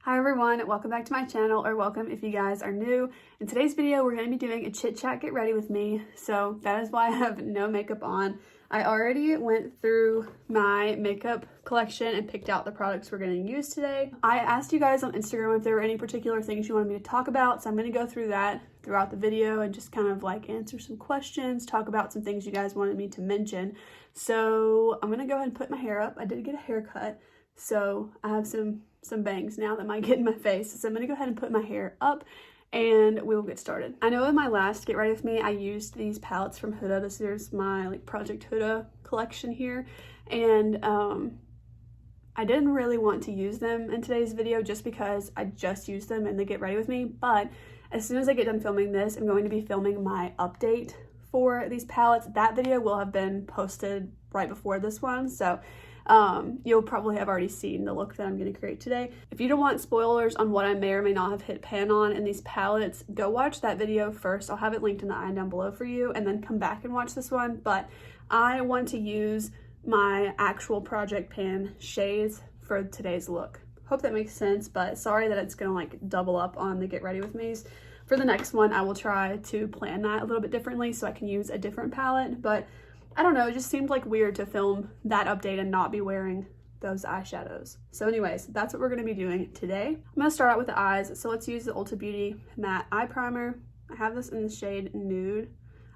Hi everyone, welcome back to my channel, or welcome if you guys are new. In today's video, we're going to be doing a chit chat get ready with me. So that is why I have no makeup on. I already went through my makeup collection and picked out the products we're going to use today. I asked you guys on Instagram if there were any particular things you wanted me to talk about, so I'm going to go through that throughout the video and just kind of like answer some questions, talk about some things you guys wanted me to mention. So I'm going to go ahead and put my hair up. I did get a haircut, so I have some bangs now that might get in my face. So I'm gonna go ahead and put my hair up and we will get started. I know in my last Get Ready With Me, I used these palettes from Huda. This is my like Project Huda collection here. And I didn't really want to use them in today's video just because I just used them in the Get Ready With Me. But as soon as I get done filming this, I'm going to be filming my update for these palettes. That video will have been posted right before this one. So you'll probably have already seen the look that I'm going to create today. If you don't want spoilers on what I may or may not have hit pan on in these palettes, go watch that video first. I'll have it linked in the eye down below for you, and then come back and watch this one. But I want to use my actual Project Pan shades for today's look. Hope that makes sense, but sorry that it's going to like double up on the Get Ready With Me's. For the next one, I will try to plan that a little bit differently so I can use a different palette, but I don't know, it just seemed like weird to film that update and not be wearing those eyeshadows. So anyways, that's what we're going to be doing today. I'm going to start out with the eyes. So let's use the Ulta Beauty Matte Eye Primer. I have this in the shade Nude.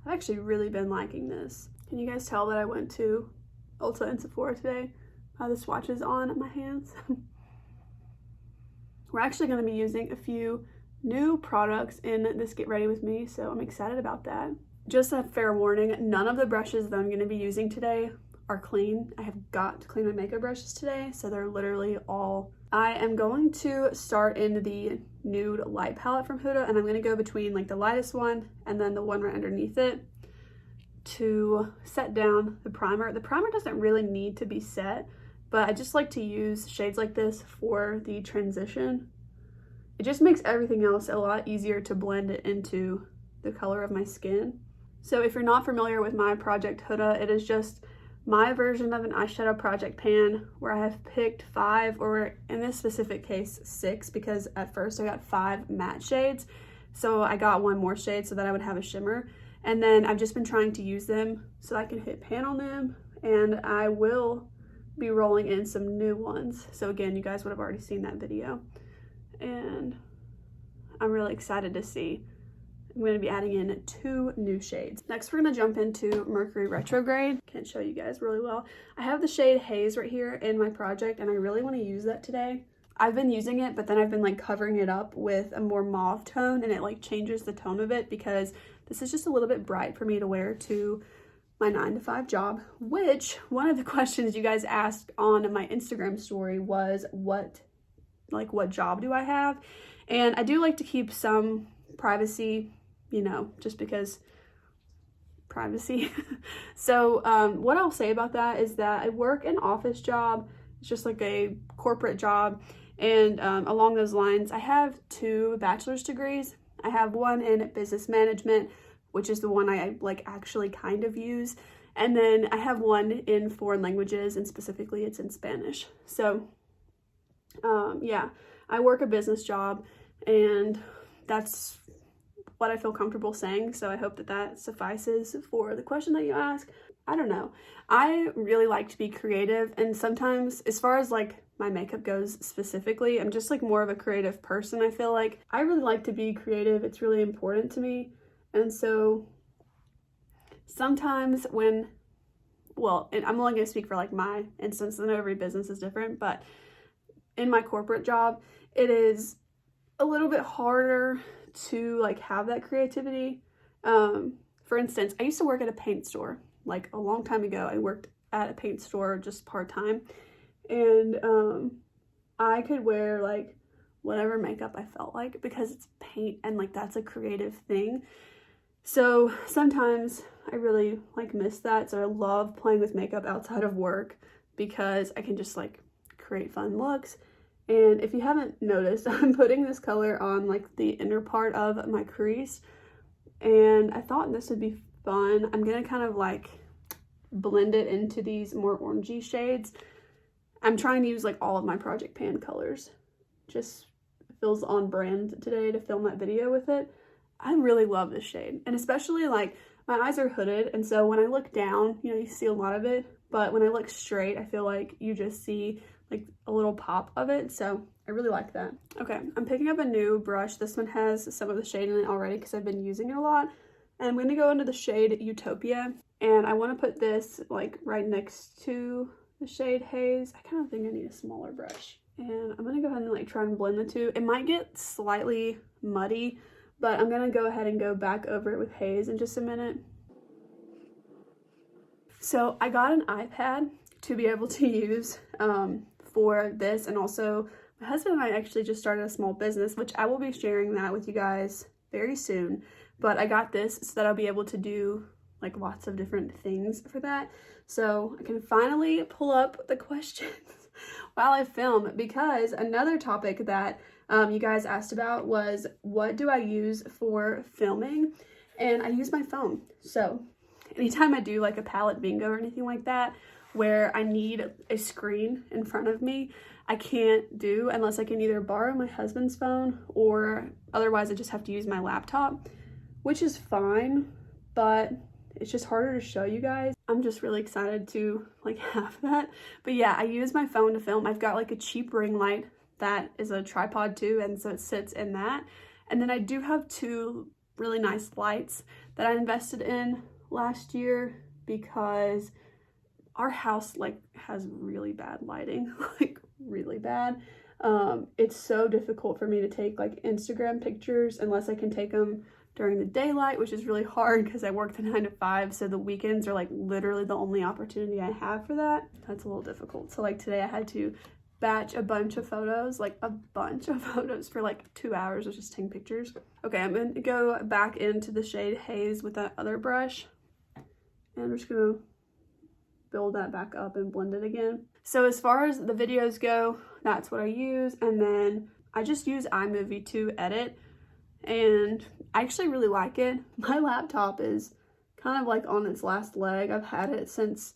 I've actually really been liking this. Can you guys tell that I went to Ulta and Sephora today? The swatches on my hands. We're actually going to be using a few new products in this Get Ready With Me, so I'm excited about that. Just a fair warning, none of the brushes that I'm going to be using today are clean. I have got to clean my makeup brushes today, so they're literally all... I am going to start in the Nude Light palette from Huda, and I'm going to go between like the lightest one and then the one right underneath it to set down the primer. The primer doesn't really need to be set, but I just like to use shades like this for the transition. It just makes everything else a lot easier to blend it into the color of my skin. So if you're not familiar with my Project Huda, it is just my version of an eyeshadow project pan where I have picked 5, or in this specific case 6, because at first I got 5 matte shades. So I got one more shade so that I would have a shimmer. And then I've just been trying to use them so I can hit pan on them, and I will be rolling in some new ones. So again, you guys would have already seen that video. And I'm really excited to see. I'm going to be adding in 2 new shades. Next, we're going to jump into Mercury Retrograde. Can't show you guys really well. I have the shade Haze right here in my project, and I really want to use that today. I've been using it, but then I've been like covering it up with a more mauve tone, and it like changes the tone of it because this is just a little bit bright for me to wear to my 9-to-5 job, which one of the questions you guys asked on my Instagram story was what job do I have? And I do like to keep some privacy, you know, just because privacy. So what I'll say about that is that I work an office job. It's just like a corporate job, and along those lines, I have 2 bachelor's degrees. I have one in business management, which is the one I like actually kind of use, and then I have one in foreign languages, and specifically it's in Spanish. So yeah, I work a business job, and that's what I feel comfortable saying, so I hope that that suffices for the question that you ask. I don't know. I really like to be creative, and sometimes, as far as like my makeup goes specifically, I'm just like more of a creative person. I feel like I really like to be creative. It's really important to me, and so sometimes when, well, and I'm only going to speak for like my instance, I know every business is different, but in my corporate job, it is a little bit harder to like have that creativity. For instance, I used to work at a paint store like a long time ago. I worked at a paint store just part-time, and I could wear like whatever makeup I felt like because it's paint, and like that's a creative thing. So sometimes I really like miss that. So I love playing with makeup outside of work because I can just like create fun looks. And if you haven't noticed, I'm putting this color on like the inner part of my crease, and I thought this would be fun. I'm gonna kind of like blend it into these more orangey shades. I'm trying to use like all of my Project Pan colors just feels on brand today to film that video with it. I really love this shade, and especially like my eyes are hooded, and so when I look down, you know, you see a lot of it, but when I look straight, I feel like you just see like a little pop of it, so I really like that. Okay, I'm picking up a new brush. This one has some of the shade in it already because I've been using it a lot, and I'm going to go into the shade Utopia, and I want to put this like right next to the shade Haze. I kind of think I need a smaller brush, and I'm going to go ahead and like try and blend the two. It might get slightly muddy, but I'm going to go ahead and go back over it with Haze in just a minute. So I got an iPad to be able to use for this, and also my husband and I actually just started a small business, which I will be sharing that with you guys very soon. But I got this so that I'll be able to do like lots of different things for that. So I can finally pull up the questions while I film, because another topic that you guys asked about was, what do I use for filming? And I use my phone. So anytime I do like a palette bingo or anything like that, where I need a screen in front of me, I can't do unless I can either borrow my husband's phone, or otherwise I just have to use my laptop, which is fine, but it's just harder to show you guys. I'm just really excited to like have that. But yeah, I use my phone to film. I've got like a cheap ring light that is a tripod too, and so it sits in that. And then I do have two really nice lights that I invested in last year because our house like has really bad lighting, like really bad. It's so difficult for me to take like Instagram pictures unless I can take them during the daylight, which is really hard because I work the 9 to 5, so the weekends are like literally the only opportunity I have for that. That's a little difficult. So like today I had to batch a bunch of photos, like a bunch of photos for like 2 hours of just taking pictures. Okay, I'm gonna go back into the shade Haze with that other brush, and I'm just gonna build that back up and blend it again. So as far as the videos go, that's what I use, and then I just use iMovie to edit, and I actually really like it. My laptop is kind of like on its last leg. I've had it since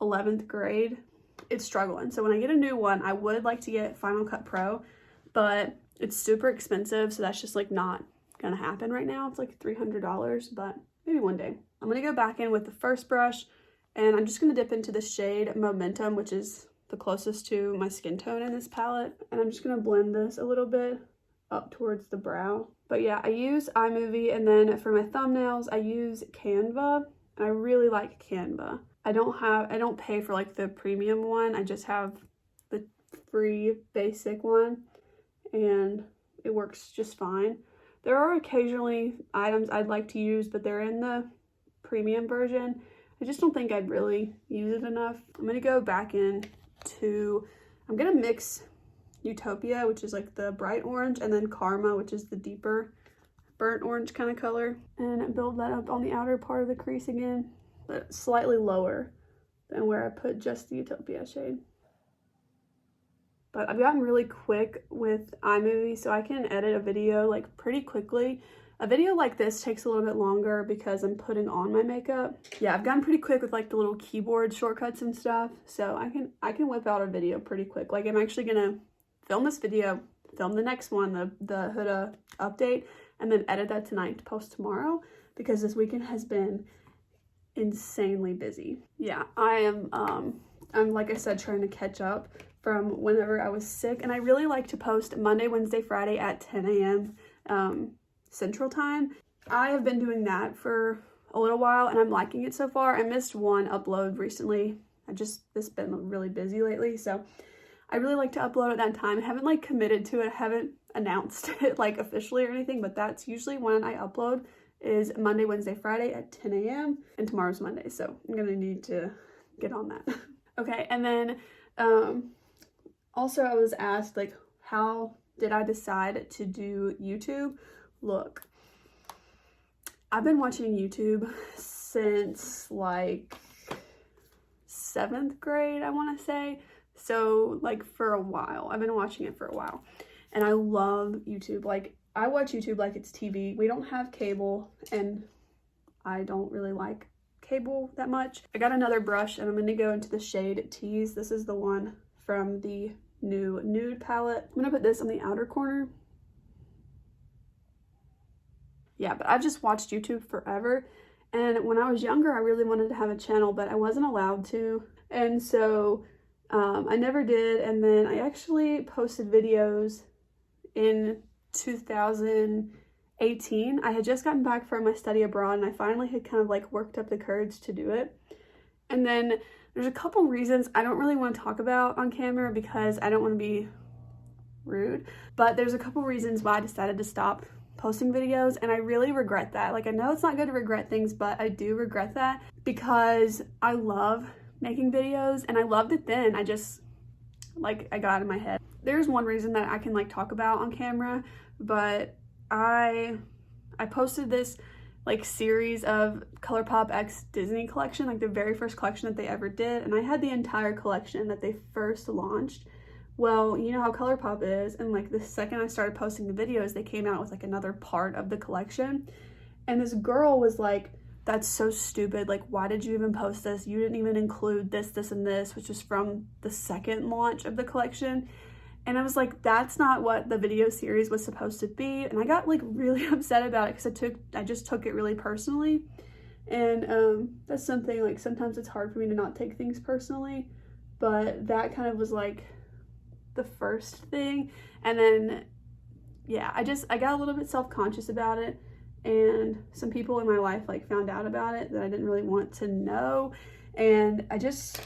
11th grade. It's struggling, so when I get a new one, I would like to get Final Cut Pro, but it's super expensive, so that's just like not gonna happen right now. It's like $300, but maybe one day. I'm gonna go back in with the first brush, and I'm just going to dip into the shade Momentum, which is the closest to my skin tone in this palette. And I'm just going to blend this a little bit up towards the brow. But yeah, I use iMovie, and then for my thumbnails, I use Canva. And I really like Canva. I don't pay for like the premium one. I just have the free basic one, and it works just fine. There are occasionally items I'd like to use, but they're in the premium version. I just don't think I'd really use it enough. I'm going to go back in to, I'm going to mix Utopia, which is like the bright orange, and then Karma, which is the deeper burnt orange kind of color, and build that up on the outer part of the crease again, but slightly lower than where I put just the Utopia shade. But I've gotten really quick with iMovie, so I can edit a video like pretty quickly. A video like this takes a little bit longer because I'm putting on my makeup. Yeah, I've gotten pretty quick with like the little keyboard shortcuts and stuff, so I can whip out a video pretty quick. Like I'm actually gonna film this video, film the next one, the Huda update, and then edit that tonight to post tomorrow, because this weekend has been insanely busy. Yeah, I'm like I said, trying to catch up from whenever I was sick, and I really like to post Monday, Wednesday, Friday at 10 a.m. Central Time. I have been doing that for a little while, and I'm liking it so far. I missed one upload recently. It's been really busy lately, so I really like to upload at that time. I haven't like committed to it. I haven't announced it like officially or anything, but that's usually when I upload, is Monday, Wednesday, Friday at 10 a.m. and tomorrow's Monday, so I'm gonna need to get on that. Okay, and then also I was asked like, how did I decide to do YouTube? Look, I've been watching YouTube since like 7th grade, I want to say. So like for a while, I've been watching it for a while, and I love YouTube. Like I watch YouTube like it's TV. We don't have cable, and I don't really like cable that much. I got another brush, and I'm going to go into the shade Tease. This is the one from the new nude palette. I'm going to put this on the outer corner yeah, but I've just watched YouTube forever. And when I was younger, I really wanted to have a channel, but I wasn't allowed to. And so I never did. And then I actually posted videos in 2018. I had just gotten back from my study abroad, and I finally had kind of like worked up the courage to do it. And then there's a couple reasons I don't really want to talk about on camera because I don't want to be rude, but there's a couple reasons why I decided to stop posting videos, and I really regret that. Like, I know it's not good to regret things, but I do regret that because I love making videos and I loved it then. I just, like, I got in my head. There's one reason that I can like talk about on camera, but I posted this like series of Colourpop X Disney collection, like the very first collection that they ever did, and I had the entire collection that they first launched. Well, you know how Colourpop is, and like the second I started posting the videos, they came out with like another part of the collection, and this girl was like, that's so stupid, like why did you even post this? You didn't even include this, this, and this, which is from the second launch of the collection. And I was like, that's not what the video series was supposed to be. And I got like really upset about it because I just took it really personally. And that's something, like, sometimes it's hard for me to not take things personally, but that kind of was like the first thing. And then yeah, I got a little bit self-conscious about it, and some people in my life like found out about it that I didn't really want to know, and I just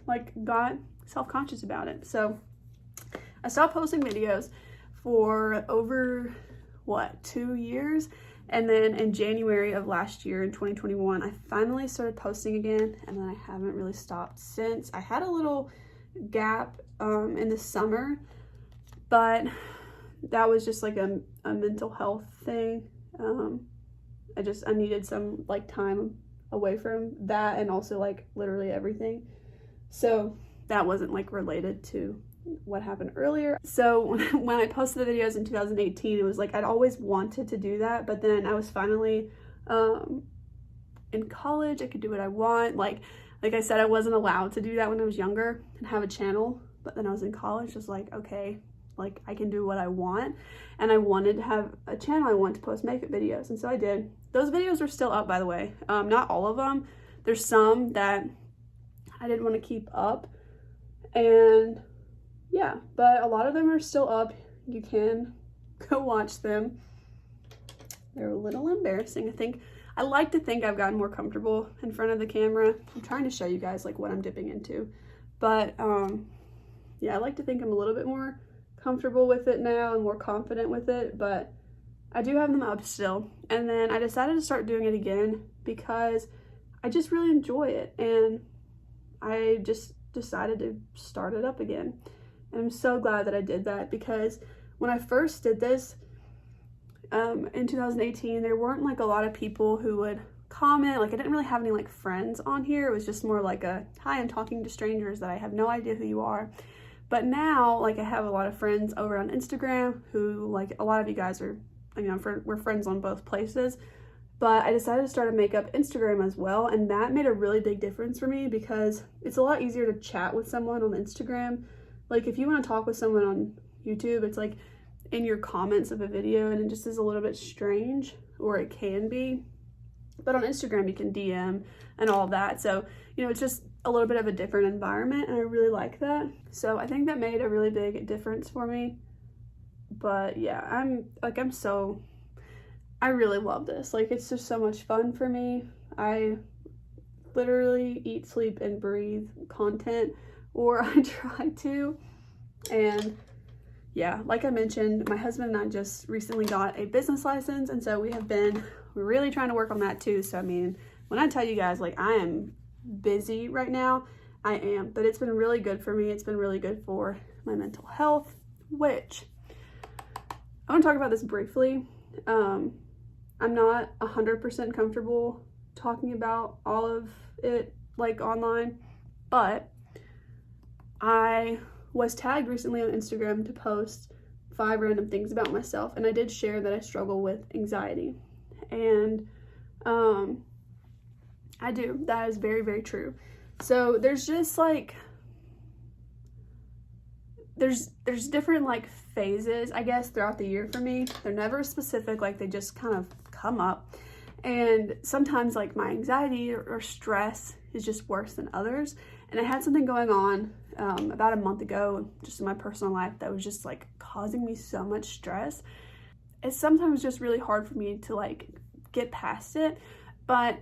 like got self-conscious about it. So I stopped posting videos for over 2 years, and then in January of last year, in 2021, I finally started posting again, and then I haven't really stopped since. I had a little gap in the summer, but that was just like a mental health thing. I needed some like time away from that, and also like literally everything, so that wasn't like related to what happened earlier. So when I posted the videos in 2018, it was like I'd always wanted to do that, but then I was finally in college. I could do what I want. Like I said, I wasn't allowed to do that when I was younger and have a channel, but then I was in college, just like, okay, like I can do what I want, and I wanted to have a channel. I wanted to post makeup videos, and so I did. Those videos are still up, by the way. Not all of them. There's some that I didn't want to keep up, and yeah, but a lot of them are still up. You can go watch them. They're a little embarrassing. I like to think I've gotten more comfortable in front of the camera. I'm trying to show you guys like what I'm dipping into, but yeah, I like to think I'm a little bit more comfortable with it now and more confident with it, but I do have them up still. And then I decided to start doing it again because I just really enjoy it, and I just decided to start it up again. And I'm so glad that I did that, because when I first did this in 2018, there weren't like a lot of people who would comment. Like, I didn't really have any like friends on here. It was just more like a, hi, I'm talking to strangers that I have no idea who you are. But now, like, I have a lot of friends over on Instagram who, like, a lot of you guys are, you know, we're friends on both places. But I decided to start a makeup Instagram as well, and that made a really big difference for me, because it's a lot easier to chat with someone on Instagram. Like, if you want to talk with someone on YouTube, it's like in your comments of a video, and it just is a little bit strange, or it can be. But on Instagram, you can DM and all of that. So, you know, it's just a little bit of a different environment, and I really like that. So I think that made a really big difference for me. But yeah, I really love this. Like, it's just so much fun for me. I literally eat, sleep, and breathe content, or I try to. And yeah, like I mentioned, my husband and I just recently got a business license, and so we're really trying to work on that too. So I mean, when I tell you guys, like, I am busy right now, I am, but it's been really good for me. It's been really good for my mental health, which I want to talk about this briefly. I'm not 100% comfortable talking about all of it like online, but I was tagged recently on Instagram to post 5 random things about myself, and I did share that I struggle with anxiety, and I do. That is very, very true. So there's just like, there's different like phases, I guess, throughout the year for me. They're never specific, like they just kind of come up. And sometimes like my anxiety or stress is just worse than others. And I had something going on about a month ago, just in my personal life, that was just like causing me so much stress. It's sometimes just really hard for me to like get past it, but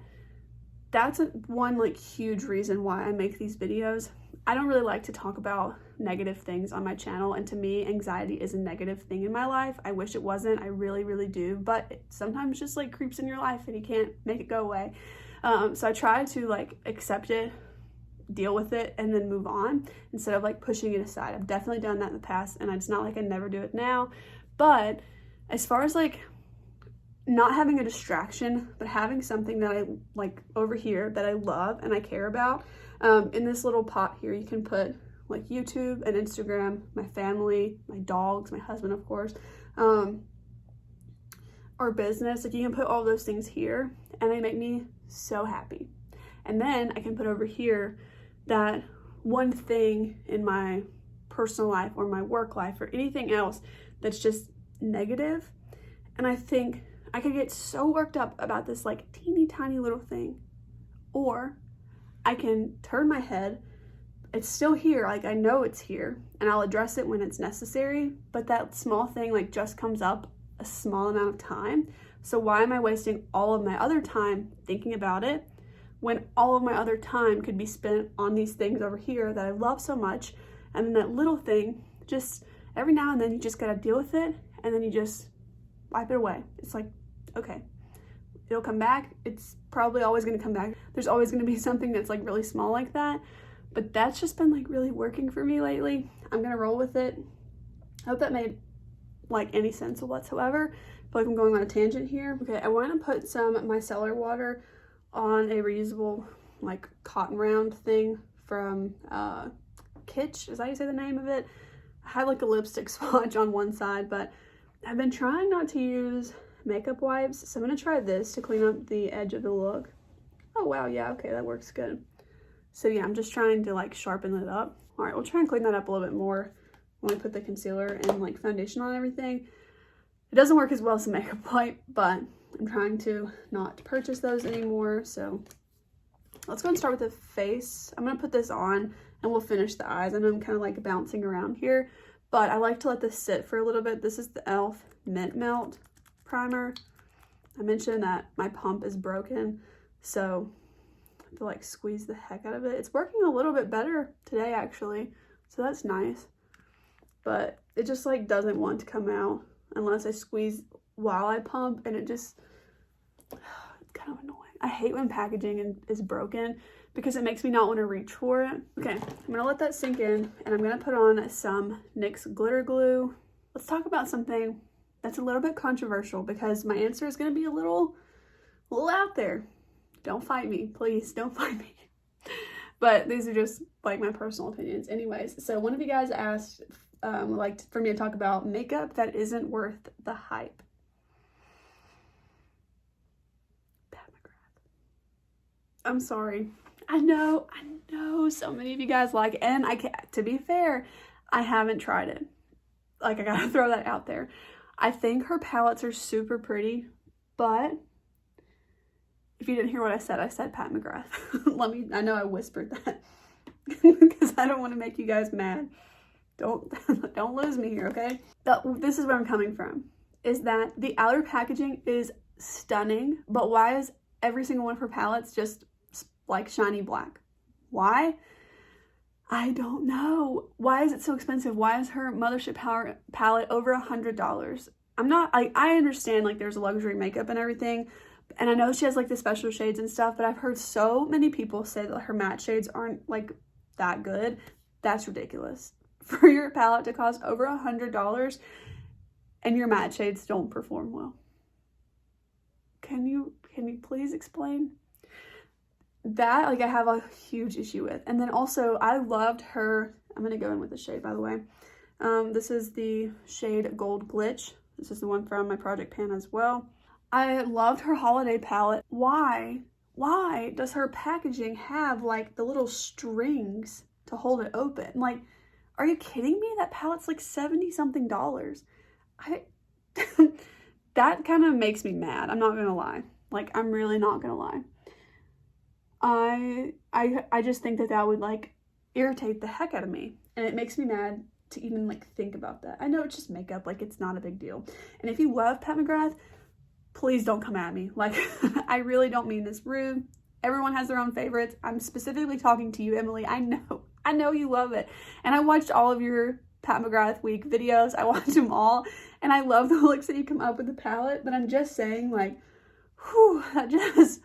that's one like huge reason why I make these videos. I don't really like to talk about negative things on my channel, and to me, anxiety is a negative thing in my life. I wish it wasn't, I really, really do, but it sometimes just like creeps in your life and you can't make it go away. So I try to like accept it, deal with it, and then move on instead of like pushing it aside. I've definitely done that in the past, and it's not like I never do it now. But as far as like not having a distraction, but having something that I like over here that I love and I care about, in this little pot here, you can put like YouTube and Instagram, my family, my dogs, my husband, of course, our business. Like you can put all those things here and they make me so happy. And then I can put over here that one thing in my personal life or my work life or anything else that's just negative. And I think I could get so worked up about this like teeny tiny little thing, or I can turn my head, it's still here, like I know it's here, and I'll address it when it's necessary, but that small thing like just comes up a small amount of time. So why am I wasting all of my other time thinking about it when all of my other time could be spent on these things over here that I love so much? And then that little thing, just every now and then you just gotta deal with it, and then you just wipe it away. It's like, okay, it'll come back. It's probably always gonna come back. There's always gonna be something that's like really small like that, but that's just been like really working for me lately. I'm gonna roll with it. I hope that made like any sense whatsoever. I feel like I'm going on a tangent here. Okay, I want to put some micellar water on a reusable like cotton round thing from Kitsch, is that how you say the name of it? I had like a lipstick swatch on one side, but I've been trying not to use makeup wipes, so I'm gonna try this to clean up the edge of the look. Oh wow, yeah, okay, that works good. So yeah, I'm just trying to like sharpen it up. All right, we'll try and clean that up a little bit more when we put the concealer and like foundation on everything. It doesn't work as well as a makeup wipe, but I'm trying to not purchase those anymore. So let's go and start with the face. I'm gonna put this on and we'll finish the eyes. I know I'm kind of like bouncing around here, but I like to let this sit for a little bit. This is the e.l.f. Mint Melt primer. I mentioned that my pump is broken, so I have to like squeeze the heck out of it. It's working a little bit better today actually, so that's nice, but it just like doesn't want to come out unless I squeeze while I pump, and it's kind of annoying. I hate when packaging is broken because it makes me not want to reach for it. Okay, I'm gonna let that sink in, and I'm gonna put on some NYX glitter glue. Let's talk about something that's a little bit controversial because my answer is gonna be a little out there. Don't fight me, please, don't fight me. But these are just like my personal opinions. Anyways, so one of you guys asked like for me to talk about makeup that isn't worth the hype. I'm sorry. I know so many of you guys like it, and to be fair, I haven't tried it. Like, I gotta throw that out there. I think her palettes are super pretty, but if you didn't hear what I said Pat McGrath. I know I whispered that because I don't want to make you guys mad. Don't lose me here, okay? This is where I'm coming from, is that the outer packaging is stunning, but why is every single one of her palettes just like shiny black? Why? I don't know. Why is it so expensive? Why is her Mothership palette over $100? I understand like there's luxury makeup and everything, and I know she has like the special shades and stuff, but I've heard so many people say that her matte shades aren't like that good. That's ridiculous. For your palette to cost over $100 and your matte shades don't perform well. Can you please explain? That, like, I have a huge issue with. And then also, I loved her, I'm going to go in with the shade, by the way. This is the shade Gold Glitch. This is the one from my project pan as well. I loved her holiday palette. Why does her packaging have, like, the little strings to hold it open? Like, are you kidding me? That palette's like $70-something. That that kind of makes me mad. I'm not gonna lie. Like, I'm really not gonna lie. I just think that would like irritate the heck out of me, and it makes me mad to even like think about that. I know it's just makeup, like it's not a big deal. And if you love Pat McGrath, please don't come at me. Like, I really don't mean this rude. Everyone has their own favorites. I'm specifically talking to you, Emily. I know you love it. And I watched all of your Pat McGrath week videos. I watched them all, and I love the looks that you come up with the palette, but I'm just saying, like, whew, there's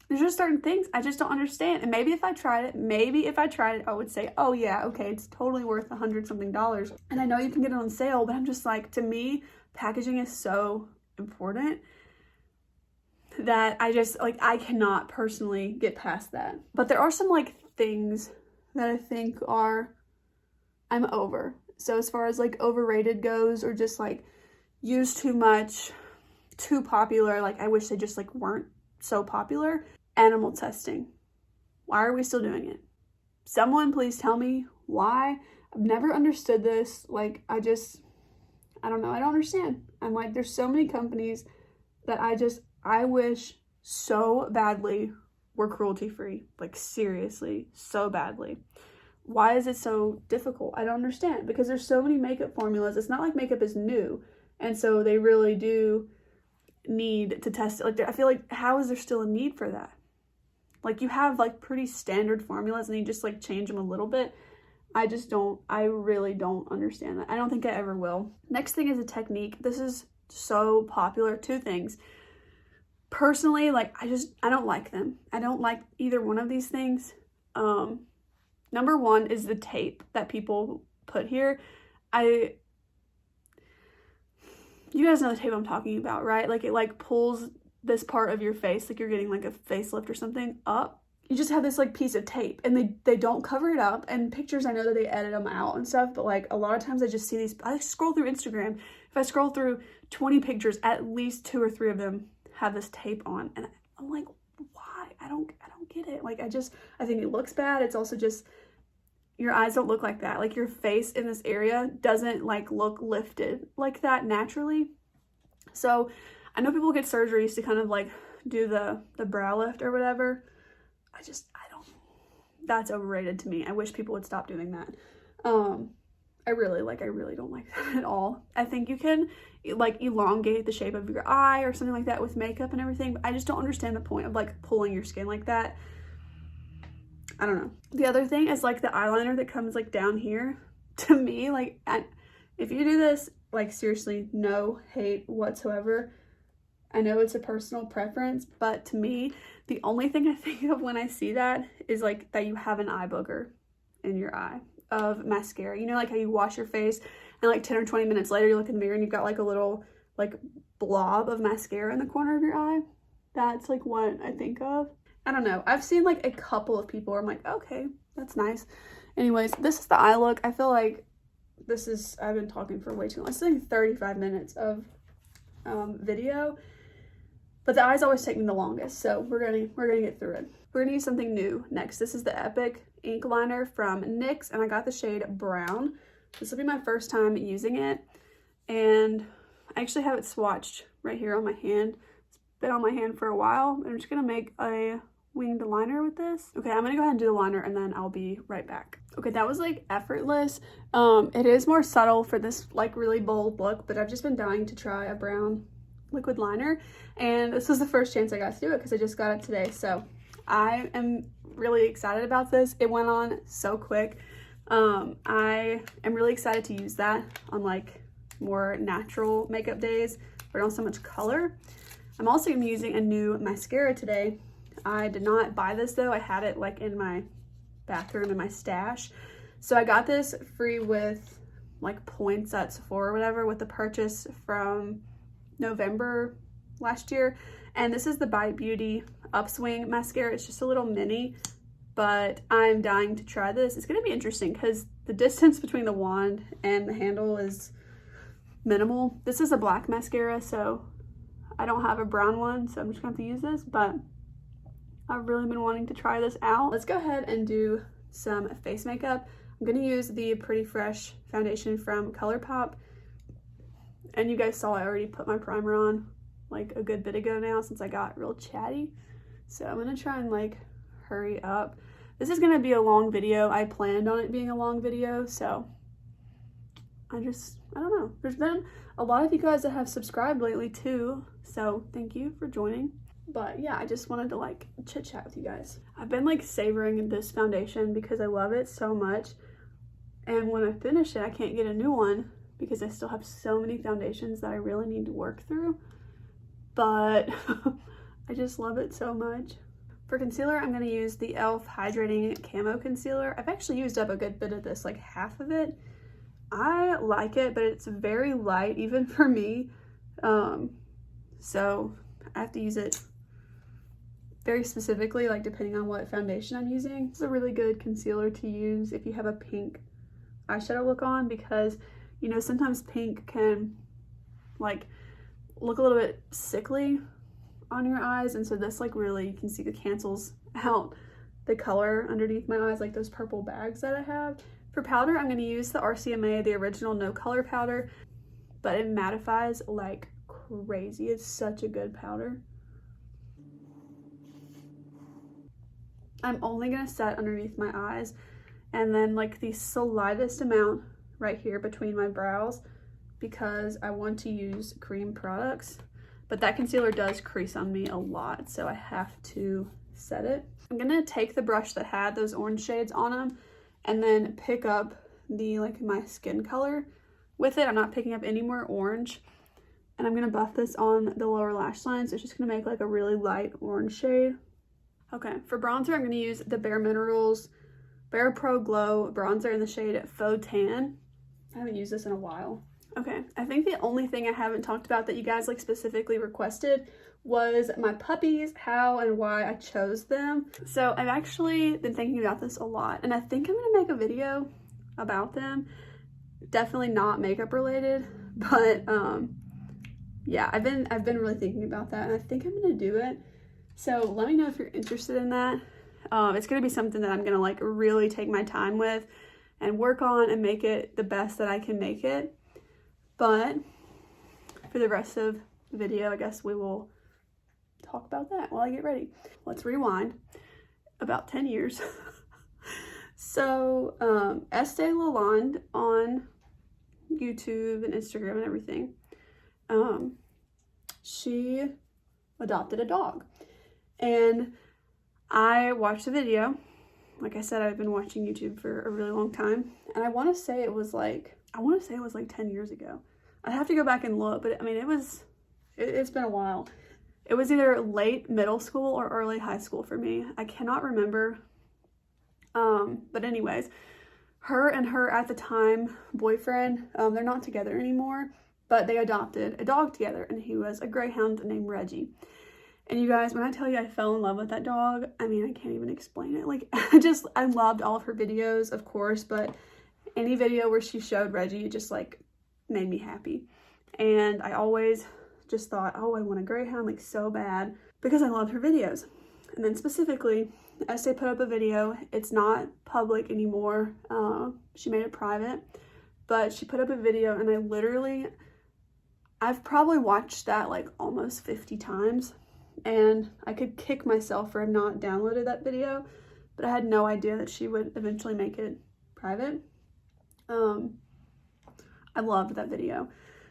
just certain things I just don't understand. And maybe if I tried it, I would say, oh yeah, okay, it's totally worth $100-something. And I know you can get it on sale, but I'm just like, to me, packaging is so important that I just, like, I cannot personally get past that. But there are some, like, things that I think I'm over. So as far as, like, overrated goes, or just, like, used too much, too popular, like, I wish they just, like, weren't so popular. Animal testing. Why are we still doing it? Someone please tell me why. I've never understood this. Like, I don't know. I don't understand. I'm like, there's so many companies that I wish so badly were cruelty-free. Like, seriously, so badly. Why is it so difficult? I don't understand, because there's so many makeup formulas. It's not like makeup is new, and so they really do need to test it. Like, I feel like, how is there still a need for that? Like, you have, like, pretty standard formulas, and you just, like, change them a little bit. I really don't understand that. I don't think I ever will. Next thing is a technique. This is so popular. Two things. Personally, like, I don't like them. I don't like either one of these things. Number one is the tape that people put here. You guys know the tape I'm talking about, right? Like, it, like, pulls this part of your face, like you're getting, like, a facelift or something, up. You just have this, like, piece of tape, and they don't cover it up. And pictures, I know that they edit them out and stuff, but, like, a lot of times I just see these. I scroll through Instagram. If I scroll through 20 pictures, at least 2 or 3 of them have this tape on, and I'm like, why? I don't get it. Like, I think it looks bad. It's also just, your eyes don't look like that. Like, your face in this area doesn't, like, look lifted like that naturally. So I know people get surgeries to kind of, like, do the brow lift or whatever. That's overrated to me. I wish people would stop doing that. I really don't like that at all. I think you can, like, elongate the shape of your eye or something like that with makeup and everything, but I just don't understand the point of, like, pulling your skin like that. I don't know. The other thing is, like, the eyeliner that comes, like, down here. To me, like, if you do this, like, seriously, no hate whatsoever. I know it's a personal preference, but to me, the only thing I think of when I see that is, like, that you have an eye booger in your eye of mascara. You know, like, how you wash your face and, like, 10 or 20 minutes later you look in the mirror and you've got, like, a little, like, blob of mascara in the corner of your eye. That's, like, what I think of. I don't know. I've seen, like, a couple of people where I'm like, okay, that's nice. Anyways, this is the eye look. I feel like I've been talking for way too long. It's like 35 minutes of video. But the eyes always take me the longest, so we're gonna get through it. We're gonna use something new next. This is the Epic ink liner from NYX, and I got the shade Brown. This will be my first time using it, and I actually have it swatched right here on my hand. It's been on my hand for a while. I'm just gonna make a winged liner with this. Okay, I'm gonna go ahead and do the liner, and then I'll be right back. Okay, that was, like, effortless. It is more subtle for this, like, really bold look, but I've just been dying to try a brown liquid liner, and this was the first chance I got to do it because I just got it today, so I am really excited about this. It went on so quick. I am really excited to use that on, like, more natural makeup days where I don't so much color. I'm also gonna be using a new mascara today. I did not buy this though. I had it, like, in my bathroom in my stash, so I got this free with, like, points at Sephora or whatever with the purchase from November last year. And this is the Bite Beauty Upswing mascara. It's just a little mini, but I'm dying to try this. It's gonna be interesting because the distance between the wand and the handle is minimal. This is a black mascara, so I don't have a brown one, so I'm just gonna have to use this, but I've really been wanting to try this out. Let's go ahead and do some face makeup. I'm gonna use the Pretty Fresh foundation from Colourpop. And you guys saw I already put my primer on like a good bit ago now since I got real chatty. So I'm gonna try and like hurry up. This is gonna be a long video. I planned on it being a long video, so I don't know. There's been a lot of you guys that have subscribed lately too, so thank you for joining. But yeah, I just wanted to like chit chat with you guys. I've been like savoring this foundation because I love it so much. And when I finish it, I can't get a new one because I still have so many foundations that I really need to work through. But I just love it so much. For concealer, I'm going to use the e.l.f. Hydrating Camo Concealer. I've actually used up a good bit of this, like half of it. I like it, but it's very light, even for me. So I have to use it very specifically, like depending on what foundation I'm using. It's a really good concealer to use if you have a pink eyeshadow look on, because you know sometimes pink can like look a little bit sickly on your eyes, and so this like really, you can see it cancels out the color underneath my eyes, like those purple bags that I have. For powder, I'm going to use the RCMA, the original no color powder, but it mattifies like crazy. It's such a good powder. I'm only going to set underneath my eyes and then like the slightest amount right here between my brows, because I want to use cream products, but that concealer does crease on me a lot, so I have to set it. I'm going to take the brush that had those orange shades on them and then pick up the like my skin color with it. I'm not picking up any more orange, and I'm going to buff this on the lower lash line, so it's just going to make like a really light orange shade. Okay, for bronzer, I'm going to use the Bare Minerals Bare Pro Glow bronzer in the shade Faux Tan. I haven't used this in a while. Okay, I think the only thing I haven't talked about that you guys like specifically requested was my puppies, how and why I chose them. So I've actually been thinking about this a lot, and I think I'm gonna make a video about them. Definitely not makeup related, but yeah, I've been really thinking about that, and I think I'm gonna do it. So let me know if you're interested in that. It's gonna be something that I'm gonna like really take my time with and work on and make it the best that I can make it. But for the rest of the video, I guess we will talk about that while I get ready. Let's rewind about 10 years. So Estee Lalonde on YouTube and Instagram and everything, she adopted a dog, and I watched the video. Like I said, I've been watching YouTube for a really long time, and I want to say it was like 10 years ago. I'd have to go back and look, but I mean, it's been a while. It was either late middle school or early high school for me. I cannot remember. But anyways, her and her at the time boyfriend, they're not together anymore, but they adopted a dog together, and he was a greyhound named Reggie. And you guys, when I tell you I fell in love with that dog, I mean, I can't even explain it. Like, I loved all of her videos, of course, but any video where she showed Reggie just like made me happy. And I always just thought, oh, I want a greyhound like so bad, because I loved her videos. And then specifically, Estee put up a video. It's not public anymore. She made it private, but she put up a video, and I've probably watched that like almost 50 times. And I could kick myself for not downloaded that video, but I had no idea that she would eventually make it private. I loved that video.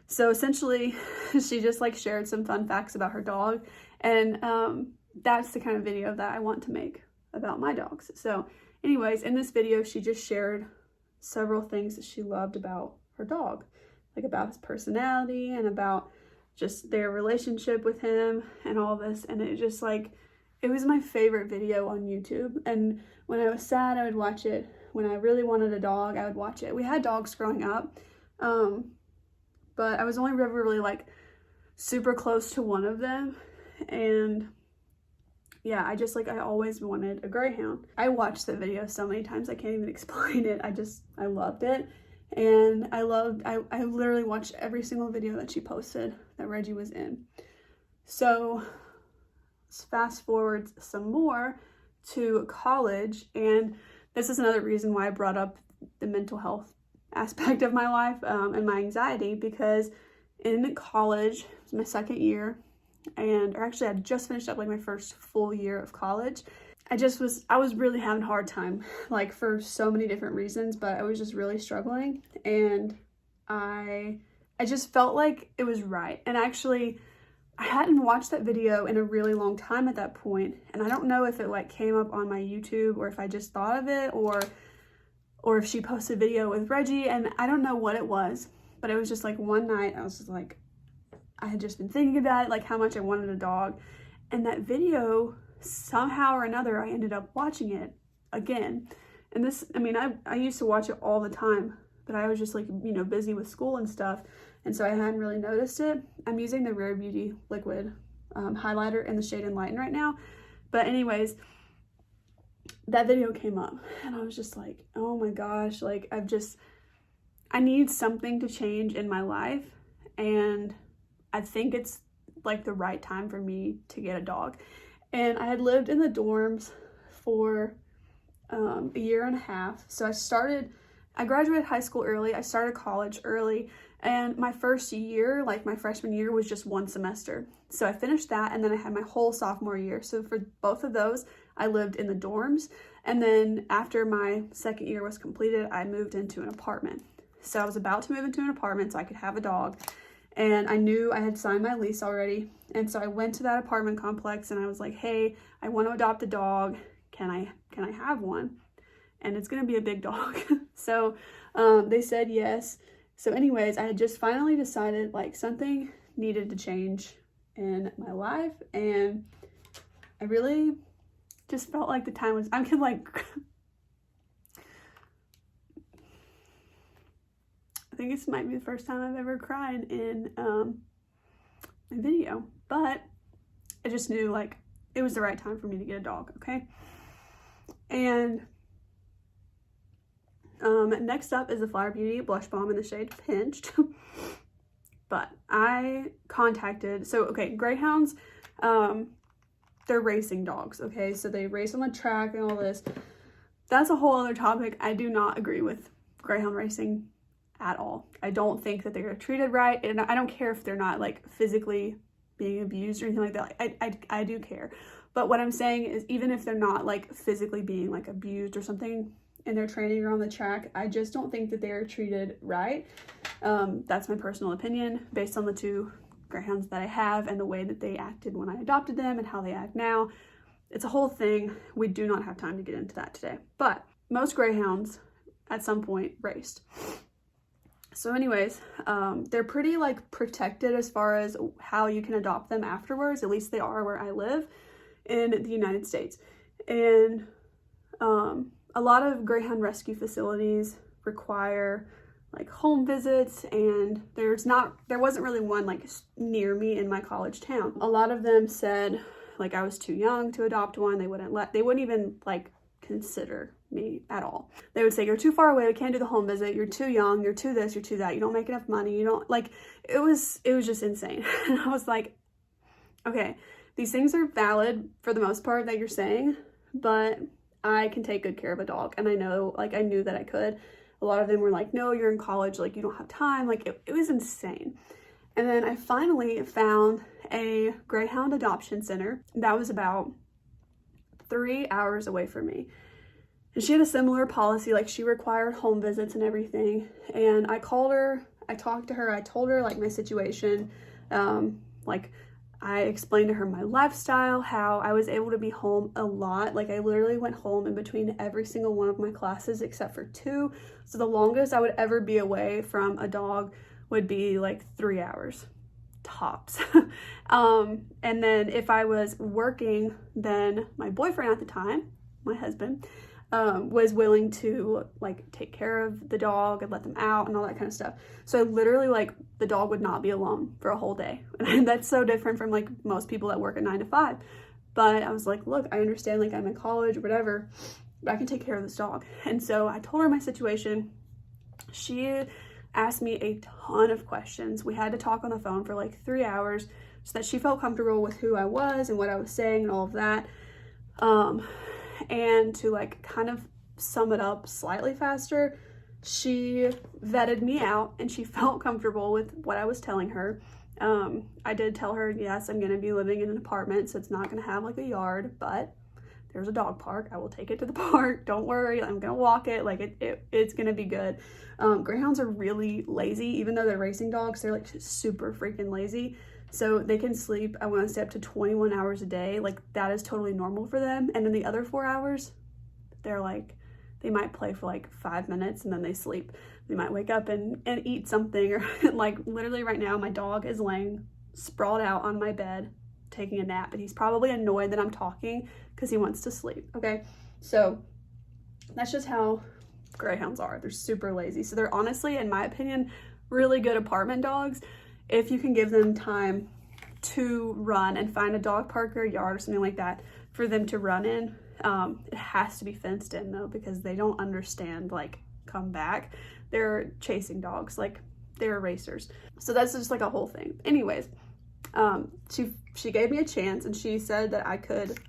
So essentially, she just like shared some fun facts about her dog, and that's the kind of video that I want to make about my dogs. So anyways, in this video, she just shared several things that she loved about her dog, like about his personality and about just their relationship with him and all this. And it just like, it was my favorite video on YouTube. And when I was sad, I would watch it. When I really wanted a dog, I would watch it. We had dogs growing up, but I was only ever really like super close to one of them. And yeah, I always wanted a greyhound. I watched the video so many times, I can't even explain it. I loved it. And I literally watched every single video that she posted that Reggie was in. So let's fast forward some more to college, and this is another reason why I brought up the mental health aspect of my life and my anxiety, because in college. It was my second year, or actually I just finished up like my first full year of college. I was really having a hard time, like for so many different reasons, but I was just really struggling, and I just felt like it was right. And actually, I hadn't watched that video in a really long time at that point, and I don't know if it like came up on my YouTube or if I just thought of it, or if she posted a video with Reggie, and I don't know what it was, but it was just like one night I was just like, I had just been thinking about it, like how much I wanted a dog, and that video, somehow or another, I ended up watching it again. And this, I mean, I used to watch it all the time, but I was just like, you know, busy with school and stuff, and so I hadn't really noticed it. I'm using the Rare Beauty Liquid highlighter in the shade Enlighten right now, but anyways, that video came up, and I was just like, oh my gosh, like I need something to change in my life, and I think it's like the right time for me to get a dog. And I had lived in the dorms for a year and a half. So I graduated high school early, I started college early, and my first year, like my freshman year, was just one semester. So I finished that, and then I had my whole sophomore year. So for both of those, I lived in the dorms. And then after my second year was completed, I moved into an apartment. So I was about to move into an apartment so I could have a dog. And I knew I had signed my lease already. And so I went to that apartment complex and I was like, hey, I want to adopt a dog. Can I have one? And it's going to be a big dog. So they said yes. So anyways, I had just finally decided like something needed to change in my life. And I really just felt like the time was, I could like, I think this might be the first time I've ever cried in a video, but I just knew like it was the right time for me to get a dog, okay? And next up is the Flower Beauty Blush Balm in the shade Pinched. But I contacted, so okay, greyhounds, they're racing dogs, okay? So they race on the track and all this. That's a whole other topic. I do not agree with greyhound racing at all. I don't think that they're treated right, and I don't care if they're not like physically being abused or anything like that. Like, I do care, but what I'm saying is, even if they're not like physically being like abused or something in their training or on the track, I just don't think that they are treated right. That's my personal opinion based on the two greyhounds that I have and the way that they acted when I adopted them and how they act now. It's a whole thing. We do not have time to get into that today, but most greyhounds at some point raced. So anyways, they're pretty like protected as far as how you can adopt them afterwards. At least they are where I live in the United States. And a lot of greyhound rescue facilities require like home visits, and there wasn't really one like near me in my college town. A lot of them said like I was too young to adopt one. They wouldn't even like consider me at all. They would say, you're too far away, we can't do the home visit, you're too young, you're too this, you're too that, you don't make enough money, you don't, like, it was just insane. And I was like, okay, these things are valid for the most part that you're saying, but I can take good care of a dog, and I know, like, I knew that I could. A lot of them were like, no, you're in college, like, you don't have time. Like, it was insane. And then I finally found a greyhound adoption center that was about 3 hours away from me. And she had a similar policy, like she required home visits and everything. And I called her, I talked to her, I told her like my situation. Like I explained to her my lifestyle, how I was able to be home a lot. Like I literally went home in between every single one of my classes except for 2. So the longest I would ever be away from a dog would be like 3 hours tops. And then if I was working, then my boyfriend at the time, my husband, was willing to like take care of the dog and let them out and all that kind of stuff. So I literally, like, the dog would not be alone for a whole day. And that's so different from like most people that work a 9 to 5. But I was like, look, I understand, like I'm in college or whatever, but I can take care of this dog. And so I told her my situation. She asked me a ton of questions. We had to talk on the phone for like 3 hours so that she felt comfortable with who I was and what I was saying and all of that. And to like kind of sum it up slightly faster, she vetted me out and she felt comfortable with what I was telling her. I did tell her, yes, I'm gonna be living in an apartment, so it's not gonna have like a yard, but there's a dog park. I will take it to the park. Don't worry, I'm gonna walk it. Like it's gonna be good. Greyhounds are really lazy, even though they're racing dogs. They're like super freaking lazy. So they can sleep, I want to say, up to 21 hours a day. Like that is totally normal for them. And then the other 4 hours, they're like, they might play for like 5 minutes and then they sleep. They might wake up and eat something, or like literally right now my dog is laying sprawled out on my bed taking a nap, and he's probably annoyed that I'm talking because he wants to sleep. Okay, so that's just how greyhounds are. They're super lazy. So they're honestly, in my opinion, really good apartment dogs if you can give them time to run and find a dog park or a yard or something like that for them to run in. It has to be fenced in though, because they don't understand like come back. They're chasing dogs, like they're racers. So that's just like a whole thing. Anyways, she gave me a chance and she said that I could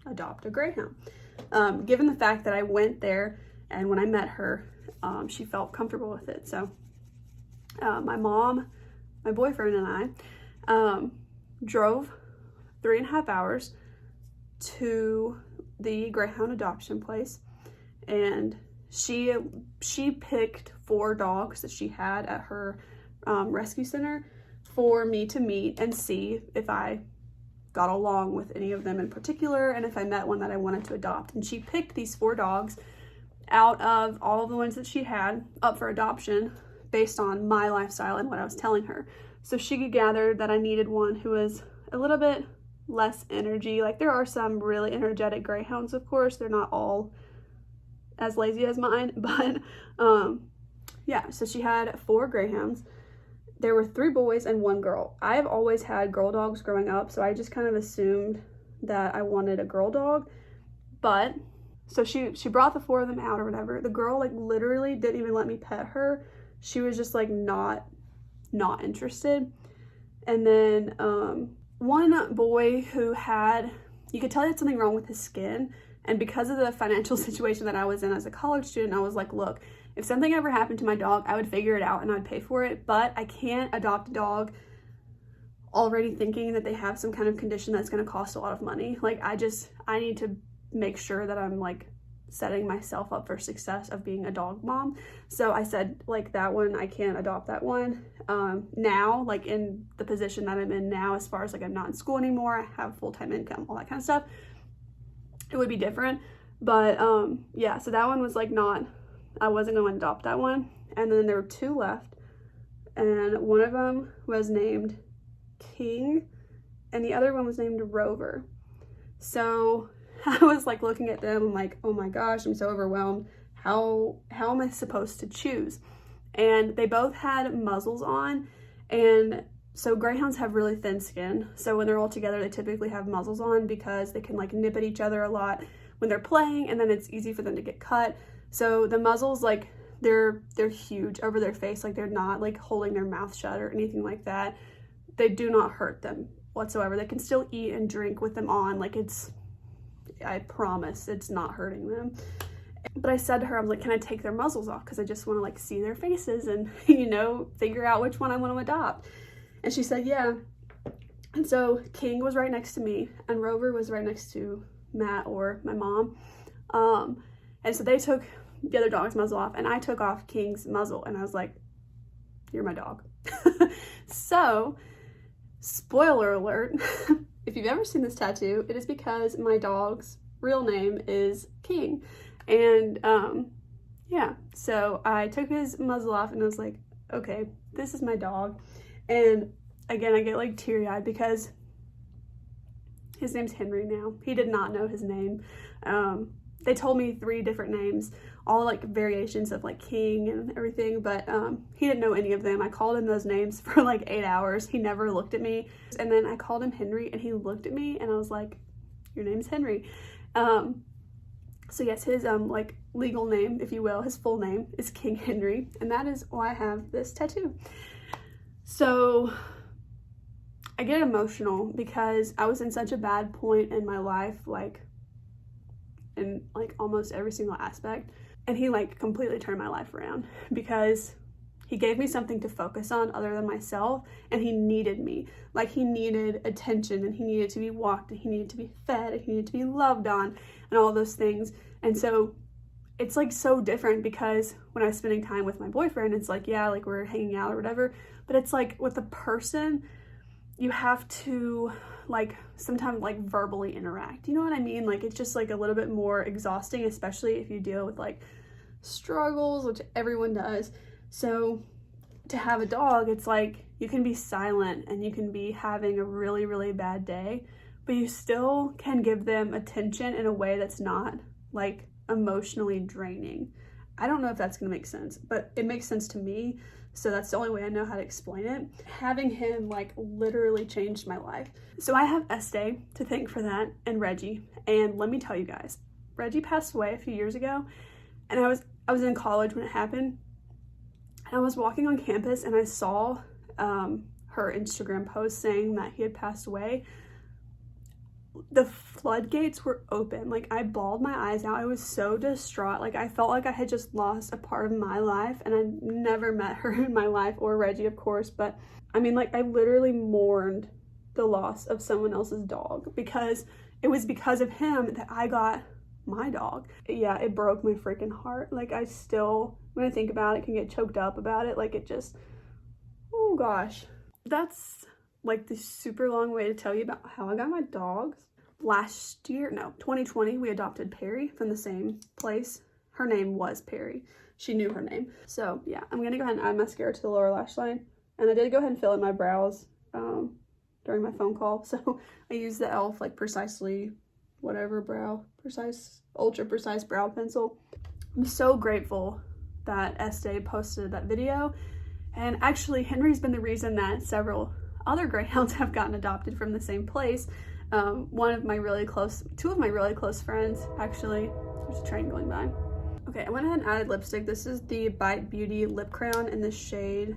adopt a greyhound. Given the fact that I went there and when I met her, she felt comfortable with it. So my mom, my boyfriend and I drove 3.5 hours to the greyhound adoption place, and she picked 4 dogs that she had at her rescue center for me to meet and see if I got along with any of them in particular and if I met one that I wanted to adopt. And she picked these 4 dogs out of all of the ones that she had up for adoption based on my lifestyle and what I was telling her. So she gathered that I needed one who was a little bit less energy. Like there are some really energetic greyhounds, of course. They're not all as lazy as mine, but yeah, so she had 4 greyhounds. There were 3 boys and 1 girl. I've always had girl dogs growing up, so I just kind of assumed that I wanted a girl dog. But so she brought the 4 of them out or whatever. The girl like literally didn't even let me pet her. She was just like not interested. And then one boy who had, you could tell he had something wrong with his skin, and because of the financial situation that I was in as a college student, I was like, look, if something ever happened to my dog, I would figure it out and I'd pay for it, but I can't adopt a dog already thinking that they have some kind of condition that's going to cost a lot of money. Like I need to make sure that I'm like setting myself up for success of being a dog mom. So I said, like, that one, I can't adopt that one. Now, like in the position that I'm in now, as far as like I'm not in school anymore, I have full-time income, all that kind of stuff, it would be different. But yeah, so that one was like I wasn't going to adopt that one. And then there were 2 left, and one of them was named King and the other one was named Rover. So I was like looking at them, I'm like, oh my gosh, I'm so overwhelmed. How am I supposed to choose? And they both had muzzles on, and so greyhounds have really thin skin. So when they're all together, they typically have muzzles on because they can like nip at each other a lot when they're playing, and then it's easy for them to get cut. So the muzzles, like they're huge over their face. Like they're not like holding their mouth shut or anything like that. They do not hurt them whatsoever. They can still eat and drink with them on. Like I promise it's not hurting them. But I said to her, I was like, can I take their muzzles off? Because I just want to like see their faces and, you know, figure out which one I want to adopt. And she said, yeah. And so King was right next to me and Rover was right next to Matt or my mom. And so they took the other dog's muzzle off and I took off King's muzzle, and I was like, you're my dog. So, spoiler alert, if you've ever seen this tattoo, it is because my dog's real name is King. And yeah, so I took his muzzle off and I was like, okay, this is my dog. And again, I get like teary-eyed because his name's Henry now. He did not know his name. They told me 3 different names, all like variations of like King and everything, but he didn't know any of them. I called him those names for like 8 hours. He never looked at me. And then I called him Henry and he looked at me and I was like, your name's Henry. So yes, his like legal name, if you will, his full name is King Henry, and that is why I have this tattoo. So I get emotional because I was in such a bad point in my life, like in like almost every single aspect. And he like completely turned my life around because he gave me something to focus on other than myself, and he needed me. Like, he needed attention, and he needed to be walked, and he needed to be fed, and he needed to be loved on, and all those things. And so it's like so different, because when I'm spending time with my boyfriend, it's like, yeah, like we're hanging out or whatever, but it's like with a person, you have to like sometimes like verbally interact, you know what I mean? Like, it's just like a little bit more exhausting, especially if you deal with like struggles, which everyone does. So to have a dog, it's like you can be silent and you can be having a really, really bad day, but you still can give them attention in a way that's not like emotionally draining. I don't know if that's gonna make sense, but it makes sense to me. So that's the only way I know how to explain it. Having him like literally changed my life. So I have Estee to thank for that, and Reggie. And let me tell you guys, Reggie passed away a few years ago, and I was in college when it happened. And I was walking on campus and I saw her Instagram post saying that he had passed away. The floodgates were open. Like, I bawled my eyes out. I was so distraught. Like, I felt like I had just lost a part of my life, and I never met her in my life, or Reggie, of course, but I mean, like, I literally mourned the loss of someone else's dog, because it was because of him that I got my dog. Yeah, it broke my freaking heart. Like, I still, when I think about it, can get choked up about it. Like, it just, oh gosh. That's like the super long way to tell you about how I got my dogs. Last year, no, 2020, we adopted Perry from the same place. Her name was Perry. She knew her name. So yeah, I'm gonna go ahead and add mascara to the lower lash line. And I did go ahead and fill in my brows during my phone call. So I used the e.l.f. like Precisely whatever brow, ultra precise brow pencil. I'm so grateful that Estee posted that video. And actually, Henry's been the reason that several other greyhounds have gotten adopted from the same place. Two of my really close friends, actually. There's a train going by. Okay, I went ahead and added lipstick. This is the Bite Beauty lip crayon in the shade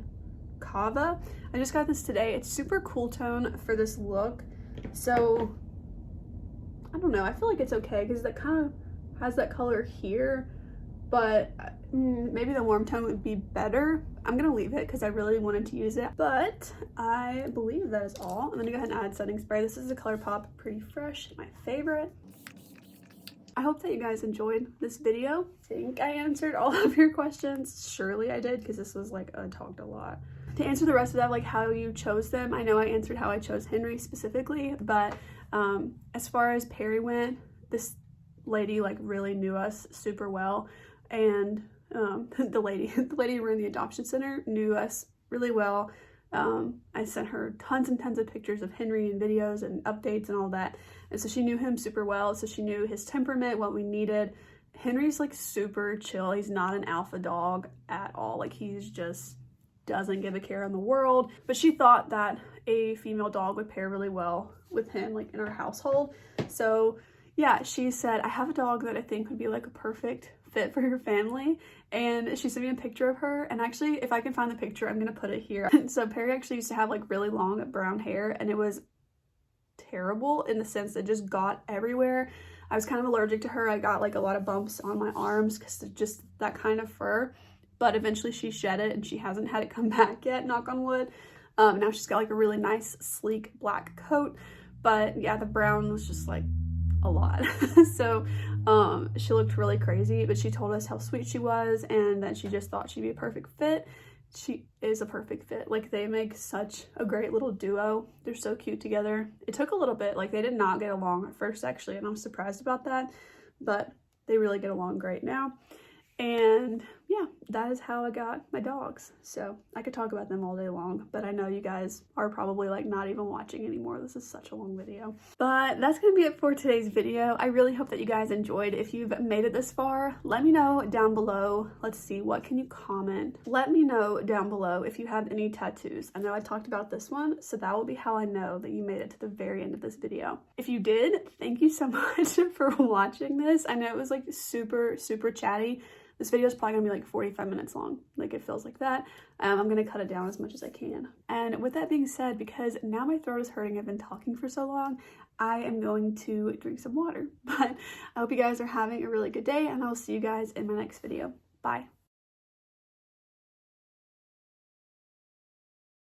Cava. I just got this today. It's super cool tone for this look. So, I don't know. I feel like it's okay because that kind of has that color here, but maybe the warm tone would be better. I'm gonna leave it because I really wanted to use it, but I believe that is all. I'm gonna go ahead and add setting spray. This is the Colourpop Pretty Fresh, my favorite. I hope that you guys enjoyed this video. I think I answered all of your questions. Surely I did, because this was like, I talked a lot. To answer the rest of that, like how you chose them, I know I answered how I chose Henry specifically, but as far as Perry went, this lady like really knew us super well, and the lady who ran the adoption center knew us really well. I sent her tons and tons of pictures of Henry and videos and updates and all that, and so she knew him super well, so she knew his temperament, what we needed. Henry's like super chill. He's not an alpha dog at all. Like, he's just doesn't give a care in the world, but she thought that a female dog would pair really well with him, like in our household. So yeah, she said, I have a dog that I think would be like a perfect fit for your family, and she sent me a picture of her, and actually, if I can find the picture, I'm gonna put it here. So Perry actually used to have like really long brown hair, and it was terrible in the sense that it just got everywhere. I was kind of allergic to her. I got like a lot of bumps on my arms because of just that kind of fur, but eventually she shed it, and she hasn't had it come back yet, knock on wood. Now she's got like a really nice sleek black coat, but yeah, the brown was just like a lot. So she looked really crazy, but she told us how sweet she was and that she just thought she'd be a perfect fit. She is a perfect fit. Like, they make such a great little duo. They're so cute together. It took a little bit, like they did not get along at first actually, and I'm surprised about that, but they really get along great now. And yeah, that is how I got my dogs. So I could talk about them all day long, but I know you guys are probably like not even watching anymore. This is such a long video. But that's gonna be it for today's video. I really hope that you guys enjoyed. If you've made it this far, let me know down below. Let's see, what can you comment? Let me know down below if you have any tattoos. I know I talked about this one, so that will be how I know that you made it to the very end of this video. If you did, thank you so much for watching this. I know it was like super, super chatty, This video is probably gonna be like 45 minutes long. Like, it feels like that. I'm gonna cut it down as much as I can. And with that being said, because now my throat is hurting, I've been talking for so long, I am going to drink some water. But I hope you guys are having a really good day, and I'll see you guys in my next video. Bye.